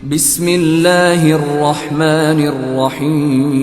বিসমিল্লাহির রহমানির রহিম।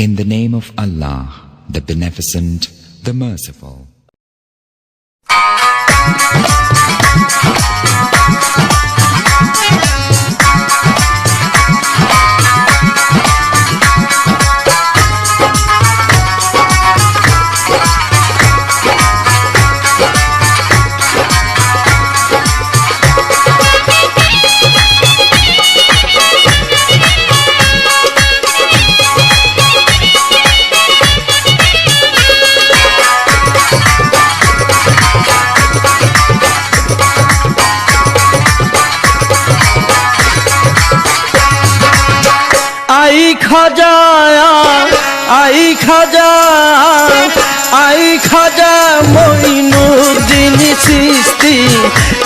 In the name of Allah, the Beneficent, the Merciful. आई खाजा आई खाजा आई खाजा मोइनुद्दीन चिश्ती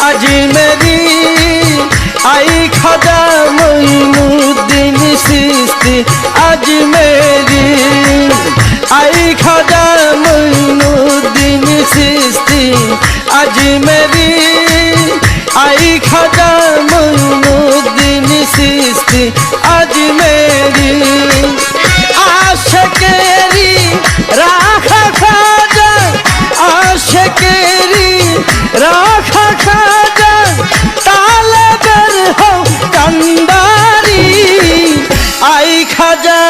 आज मेरी आई खाजा मोइनुद्दीन चिश्ती आज मेरी आई खाजा मोइनुद्दीन चिश्ती आज मेरी आई खाजा मोइनुद्दीन चिश्ती आज मेरी आशिकेरी राखा खाजा आशिकेरी राखा खाजा तालेबर हो कंदारी आई खाजा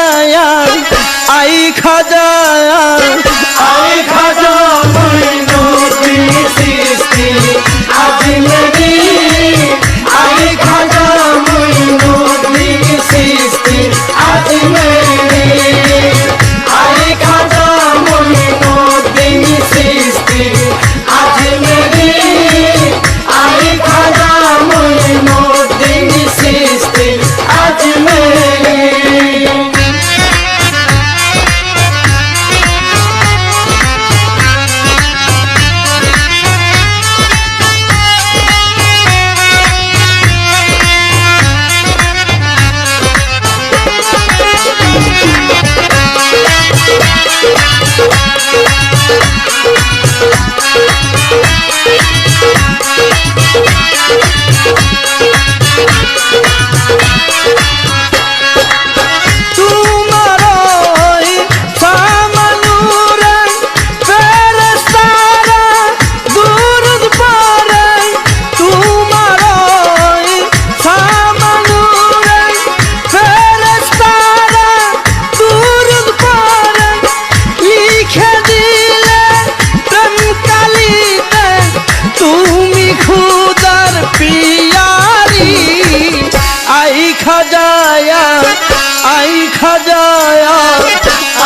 आई खाजा आई खाजा मोइनुद्दीन चिश्ती आज मेरी आई खाजा मोइनुद्दीन चिश्ती आज मेरी आई खाजा मोइनुद्दीन चिश्ती आज मेरी आई खाजा मोइनुद्दीन चिश्ती आज मेरी। आई खाजाया आई खाजाया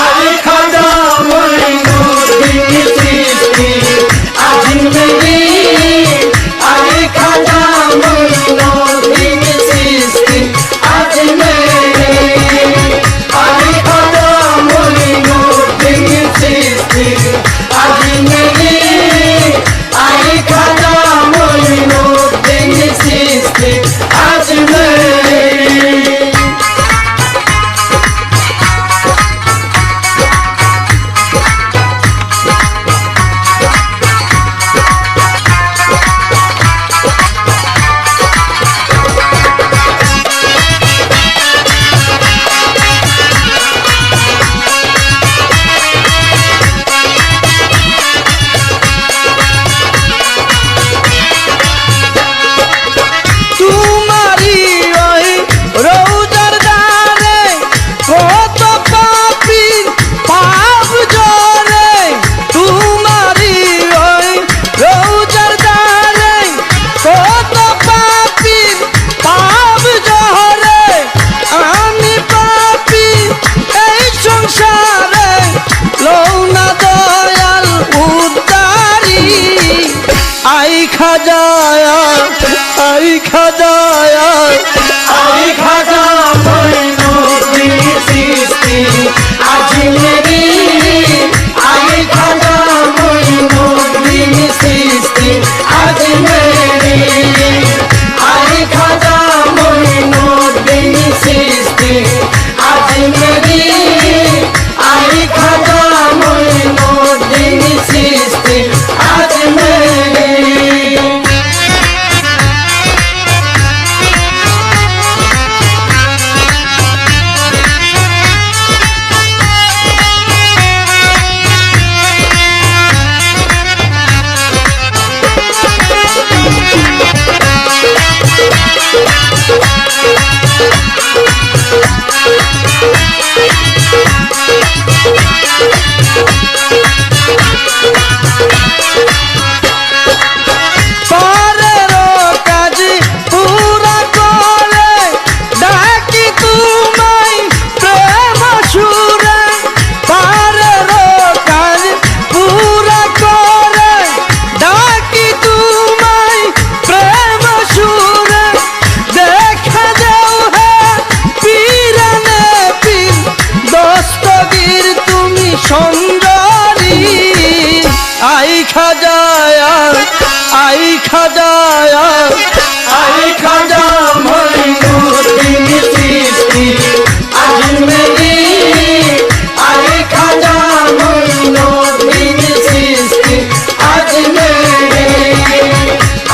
आई खाजा मोइनुद्दीन चिश्ती आज मेरी आई खाजा मोइनुद्दीन चिश्ती आज मेरी आई खाजा मोइनुद्दीन चिश्ती आज मेरी आई खाजा मोइनुद्दीन चिश्ती आज मेरी। आई खाजाया आई खाजाया आई खाजा मोइनुद्दीन चिश्ती आज मेरी आई खाजा मोइनुद्दीन चिश्ती आज मेरी आई खाजा मोइनुद्दीन चिश्ती आज मेरी आई खाजा मोइनुद्दीन चिश्ती आज मेरी। খাজায়া আই খাজায়া আই খাজা মঈনুদ্দিন চিশতি আজমেরি আই খাজা মঈনুদ্দিন চিশতি আজমেরি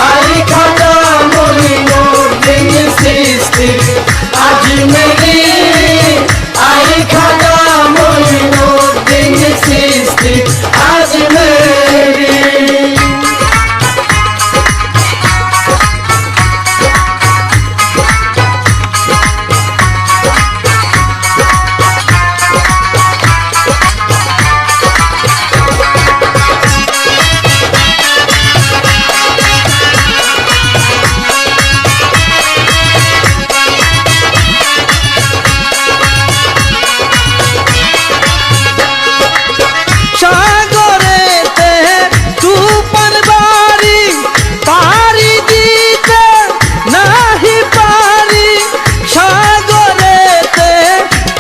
আই খাজা মঈনুদ্দিন চিশতি আজমেরি আই খাজা মঈনুদ্দিন চিশতি আজমেরি। সাগরেতে তুফান বাড়ি পাড়ি দিতে নাহি পারি, সাগরেতে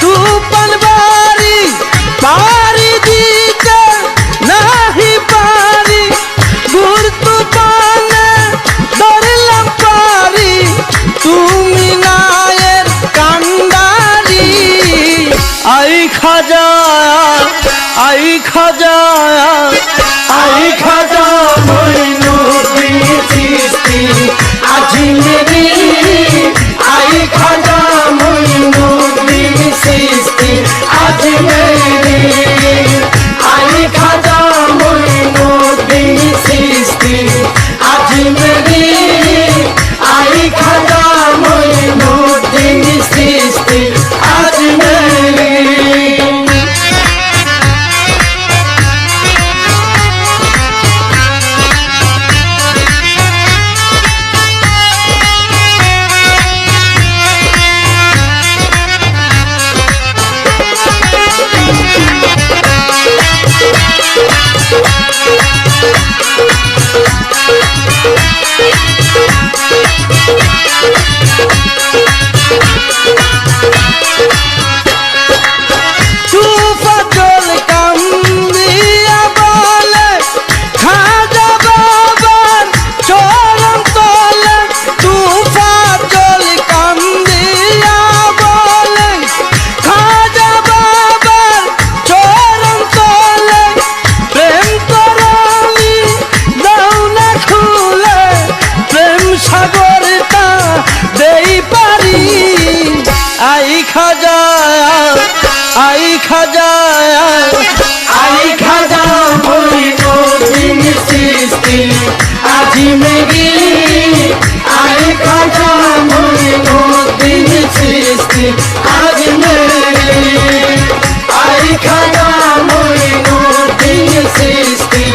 তুফান বাড়ি পাড়ি দিতে নাহি পারি, ঘুর তুফানে ধরলাম পারি তুমি নায়ের কান্ডারি। আই খাজা আই খাজায়া আই খাজা মঈনুদ্দিন চিশতি আজমেরি আই খাজা মঈনুদ্দিন চিশতি আজমেরি আই খাজা মঈনুদ্দিন চিশতি আজমেরি আই খাজা মঈনুদ্দিন চিশতি আজমেরি। তুফাজল কান্দিয়া বলে খাজা বাবার চরণ তলে, তুফাজল কান্দিয়া বলে খাজা বাবার চরণ তলে, প্রেম তরণী দাও না খুলে প্রেম সাগরটা দেই পারি। আই খাজায়া আই খাজায়া আই খাজা মঈনুদ্দিন চিশতি আজমেরি আই খাজা মঈনুদ্দিন চিশতি আজমেরি আই খাজা মঈনুদ্দিন চিশতি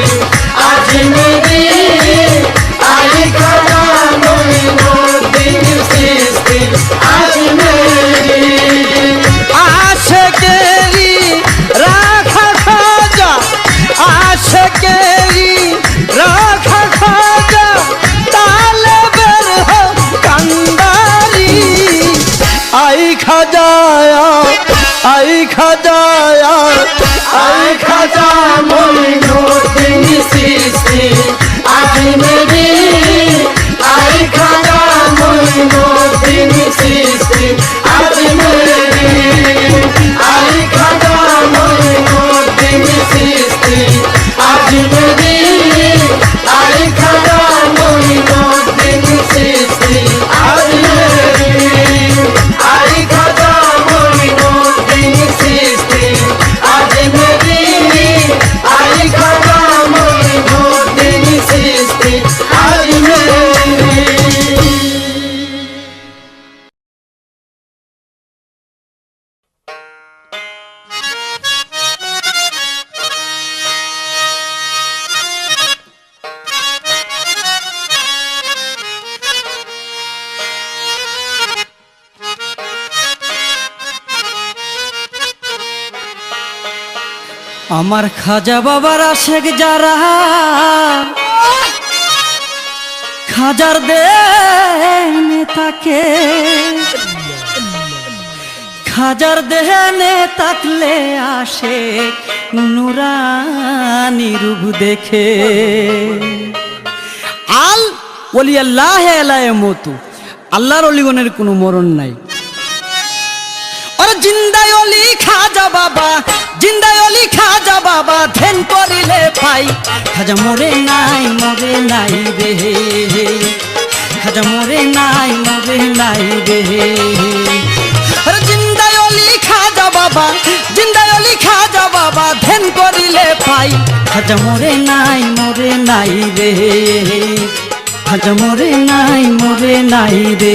আজমেরি আই খাজা মঈনুদ্দিন চিশতি আজমেরি। আশেকেরি রাখা খাজা আশেকেরি রাখা খাজা তালেবের কান্ডারি। আই খাজায়া আই খাজায়া আই খাজা মঈনুদ্দিন চিশতি আজমেরি আই খাজা মঈনুদ্দিন চিশতি আজমেরি আই খাজা মঈনুদ্দিন চিশতি আজমেরি আই খাজা মঈনুদ্দিন চিশতি আজমেরি আই খাজা মঈনুদ্দিন চিশতি আজমেরি আই খাজা মঈনুদ্দিন চিশতি আজমেরি। আমার খাজা বাবার আশেক যারা খাজার দেনে তাকে খাজার দেনে তাকলে আশেক নুরানি রূপ দেখে। আল ওলি আল্লাহ আলায়ে মতু, আল্লাহর অলিগণের কোনো মরণ নাই। ওরে জিন্দায় অলি খাজা বাবা, জিন্দায় অলি খাজা বাবা, ধ্যান করিলে পাই। খাজা মরে নাই রে, খাজা মরে নাই রে। ওরে জিন্দায় অলি খাজা বাবা, জিন্দায় অলি খাজা বাবা, ধ্যান করিলে পাই। খাজা মরে নাই রে, খাজা মরে নাই রে।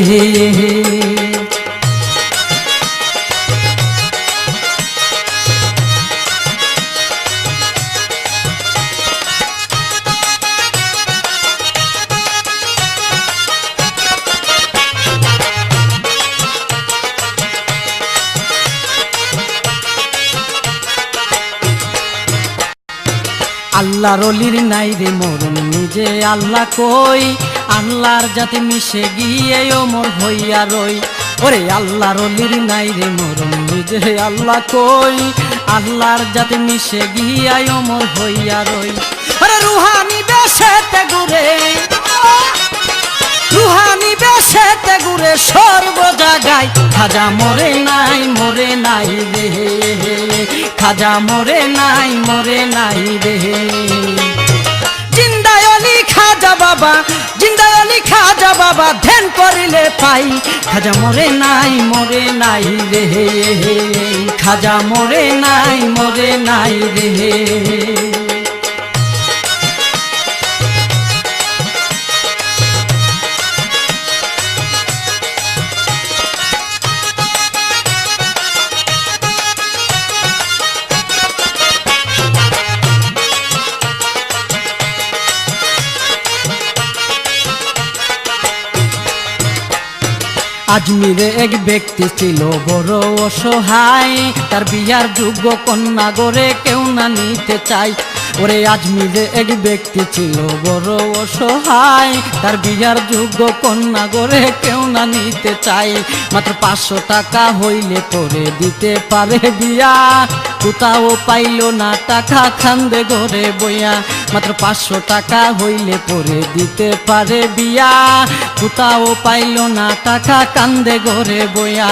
আল্লাহর অলির নাই রে মরণ, নিজে আল্লাহ কই। আল্লাহর যাতে মিশে গিয়ে ওমর হইয়া রই। ওরে আল্লাহর অলির নাই রে মরণ, নিজে আল্লাহ কই। আল্লাহর যাতে মিশে গিয়া ওমর হইয়া রই। ওরে রুহানি বেশেতে ঘুরে, রুহানি বেশেতে ঘুরে সর্ব জায়গায়। খাজা মরে নাই রে, খাজা মরে নাই রে। জিন্দায় অলি খাজা বাবা, জিন্দায় অলি খাজা বাবা, ধ্যান করিলে পাই। খাজা মরে নাই রে, খাজা মরে নাই রে। আজমিরে এক ব্যক্তি ছিল বড় অসহায়, তার বিয়ার যোগ্য কন্যা গড়ে কেউ না নিতে চায়। ওরে আজমিরে এক ব্যক্তি ছিল বড় অসহায়, তার বিয়ার যোগ্য কন্যা গড়ে কেউ না নিতে চায়। মাত্র 500 টাকা হইলে পরে দিতে পারে বিয়া, কোথাও পাইল না টাকা খান্দে ঘরে বইয়া। মাত্র 500 টাকা হইলে পরে দিতে পারে বিয়া, কোথাও পাইল না টাকা কান্দে ঘরে বইয়া।